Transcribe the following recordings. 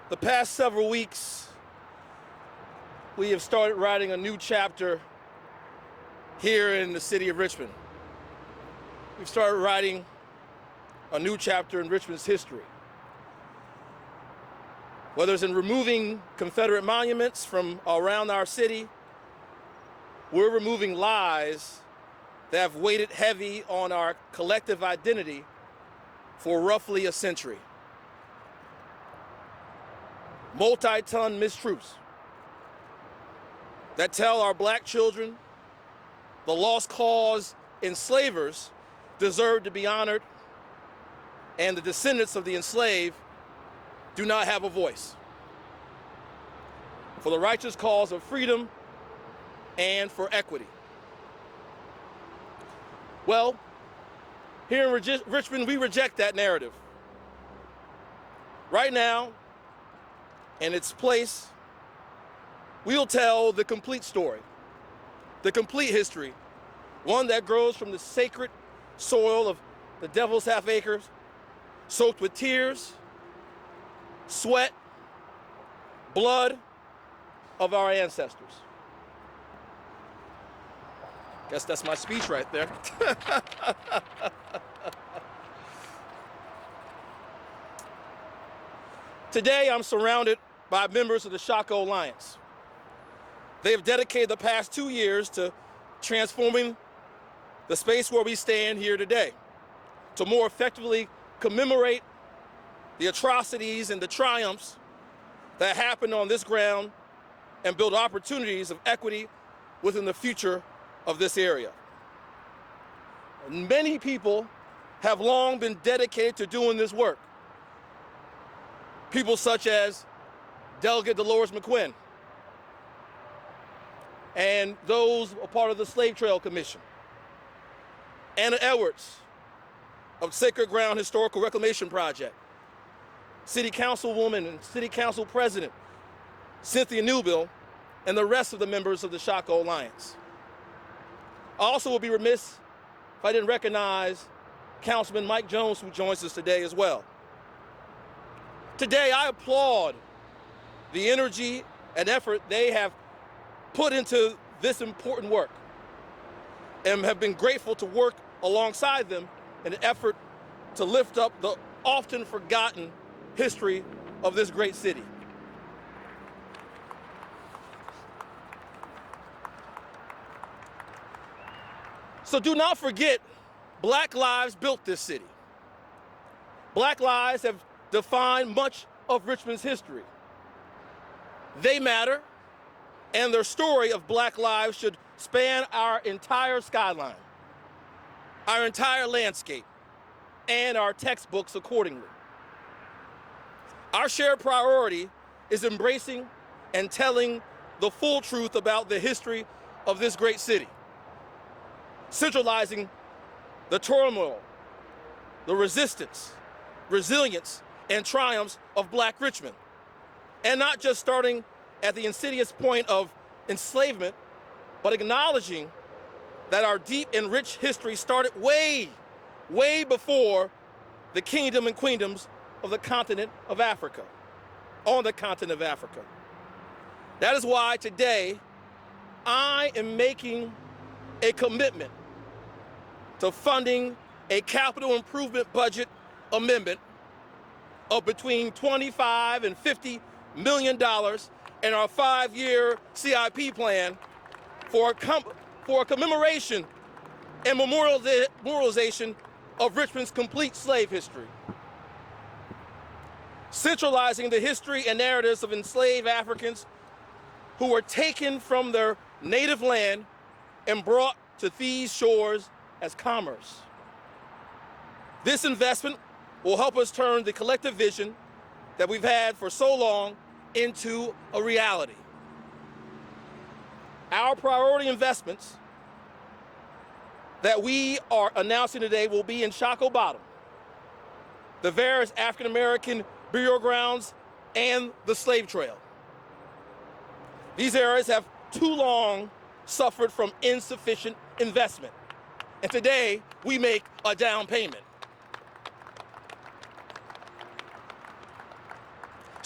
The past several weeks, we have started writing a new chapter here in the city of Richmond. We've started writing a new chapter in Richmond's history. Whether it's in removing Confederate monuments from around our city, we're removing lies that have weighted heavy on our collective identity for roughly a century. Multi-ton mistruths that tell our black children the lost cause enslavers deserve to be honored and the descendants of the enslaved do not have a voice for the righteous cause of freedom and for equity. Well, here in Richmond, we reject that narrative. Right now, in its place, we'll tell the complete story, the complete history, one that grows from the sacred soil of the Devil's Half Acres, soaked with tears, sweat, blood of our ancestors. Guess that's my speech right there. Today, I'm surrounded by members of the Shockoe Alliance. They have dedicated the past 2 years to transforming the space where we stand here today to more effectively commemorate the atrocities and the triumphs that happened on this ground and build opportunities of equity within the future of this area. And many people have long been dedicated to doing this work. People such as Delegate Dolores McQuinn, and those a part of the Slave Trail Commission. Anna Edwards of Sacred Ground Historical Reclamation Project. City Councilwoman and City Council President Cynthia Newbill, and the rest of the members of the Shockoe Alliance. I also would be remiss if I didn't recognize Councilman Mike Jones, who joins us today as well. Today, I applaud the energy and effort they have put into this important work and have been grateful to work alongside them in an effort to lift up the often forgotten history of this great city. So do not forget, Black lives built this city. Black lives have defined much of Richmond's history. They matter, and their story of Black lives should span our entire skyline, our entire landscape, and our textbooks accordingly. Our shared priority is embracing and telling the full truth about the history of this great city, centralizing the turmoil, the resistance, resilience, and triumphs of Black Richmond, and not just starting at the insidious point of enslavement, but acknowledging that our deep and rich history started way before the kingdom and queendoms of the continent of Africa, on the continent of Africa. That is why today I am making a commitment to funding a capital improvement budget amendment of between $25 and $50 million in our 5-year CIP plan for a commemoration and memorialization of Richmond's complete slave history, centralizing the history and narratives of enslaved Africans who were taken from their native land and brought to these shores as commerce. This investment will help us turn the collective vision that we've had for so long into a reality. Our priority investments that we are announcing today will be in Shockoe Bottom, the various African American burial grounds, and the slave trail. These areas have too long suffered from insufficient investment, and today we make a down payment.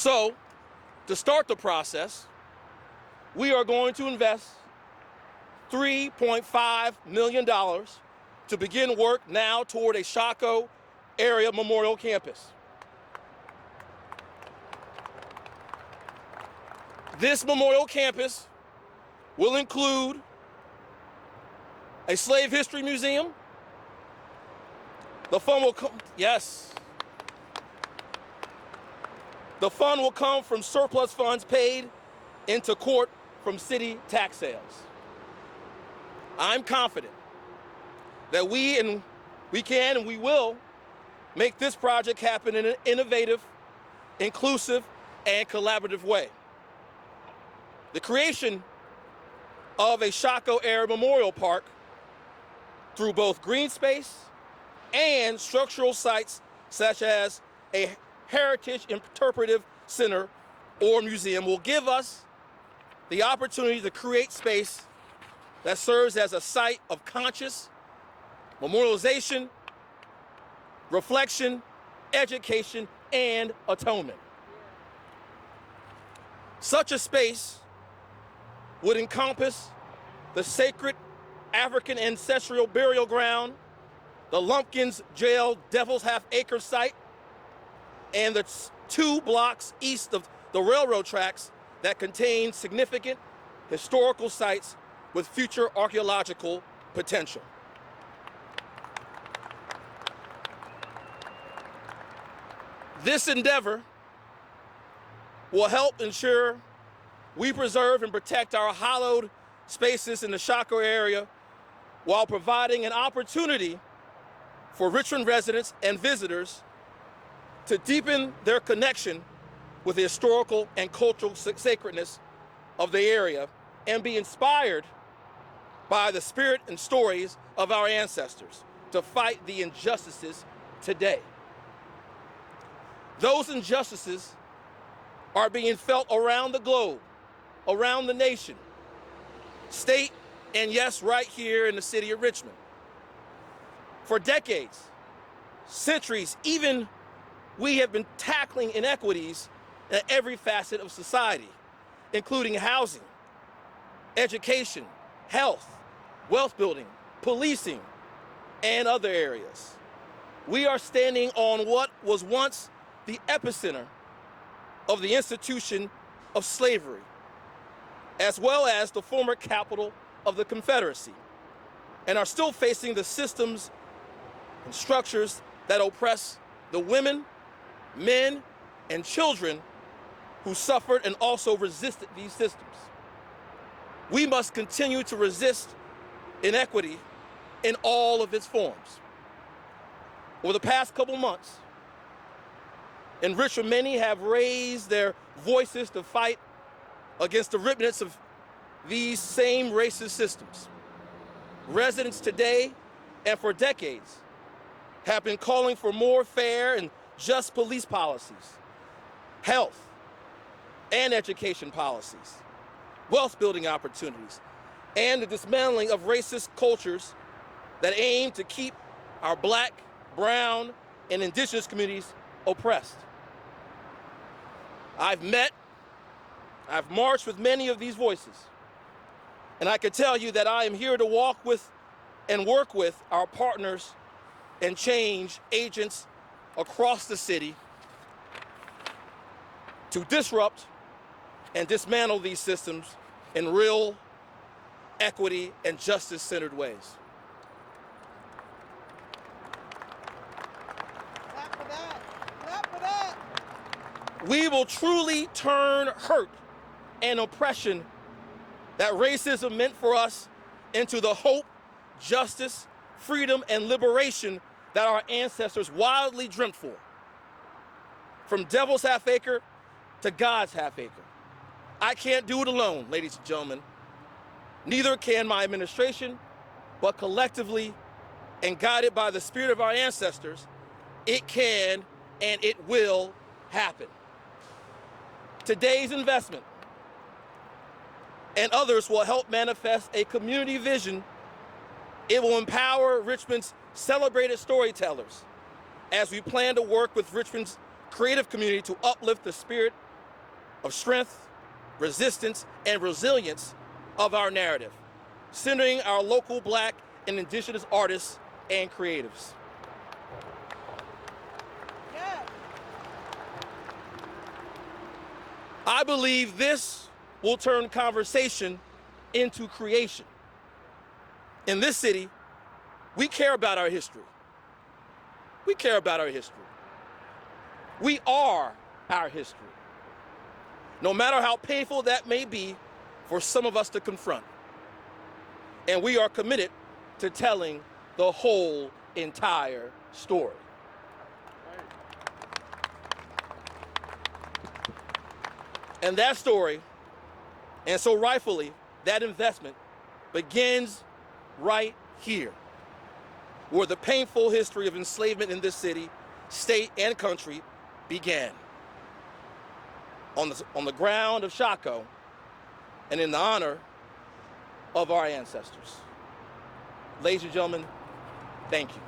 So To start the process, we are going to invest $3.5 million to begin work now toward a Shockoe area memorial campus. This memorial campus will include a slave history museum. The fund will come, yes. The fund will come from surplus funds paid into court from city tax sales. I'm confident that we can and we will make this project happen in an innovative, inclusive, and collaborative way. The creation of a Shockoe area memorial park through both green space and structural sites such as a heritage interpretive center or museum will give us the opportunity to create space that serves as a site of conscious memorialization, reflection, education, and atonement. Such a space would encompass the sacred African ancestral burial ground, the Lumpkins Jail Devil's Half Acre site, and the 2 blocks east of the railroad tracks that contain significant historical sites with future archaeological potential. This endeavor will help ensure we preserve and protect our hallowed spaces in the Shockoe area while providing an opportunity for Richmond residents and visitors to deepen their connection with the historical and cultural sacredness of the area and be inspired by the spirit and stories of our ancestors to fight the injustices today. Those injustices are being felt around the globe, around the nation, state, and yes, right here in the city of Richmond. For decades, centuries, even we have been tackling inequities in every facet of society, including housing, education, health, wealth building, policing, and other areas. We are standing on what was once the epicenter of the institution of slavery, as well as the former capital of the Confederacy, and are still facing the systems and structures that oppress the women, men, and children who suffered and also resisted these systems. We must continue to resist inequity in all of its forms. Over the past couple months, in Richmond, many have raised their voices to fight against the remnants of these same racist systems. Residents today and for decades have been calling for more fair and just police policies, health and education policies, wealth building opportunities, and the dismantling of racist cultures that aim to keep our Black, brown, and indigenous communities oppressed. I've marched with many of these voices, and I can tell you that I am here to walk with and work with our partners and change agents across the city to disrupt and dismantle these systems in real equity and justice-centered ways. Clap for that. Clap for that. We will truly turn hurt and oppression that racism meant for us into the hope, justice, freedom, and liberation that our ancestors wildly dreamt for. From Devil's Half Acre to God's Half Acre. I can't do it alone, ladies and gentlemen. Neither can my administration, but collectively and guided by the spirit of our ancestors, it can and it will happen. Today's investment and others will help manifest a community vision. It will empower Richmond's celebrated storytellers as we plan to work with Richmond's creative community to uplift the spirit of strength, resistance, and resilience of our narrative, centering our local Black and indigenous artists and creatives. Yes. I believe this will turn conversation into creation. In this city, we care about our history. We care about our history. We are our history, no matter how painful that may be for some of us to confront. And we are committed to telling the whole entire story. And that story, and so rightfully, that investment begins right here, where the painful history of enslavement in this city, state, and country began. On the ground of Shockoe, and in the honor of our ancestors. Ladies and gentlemen, thank you.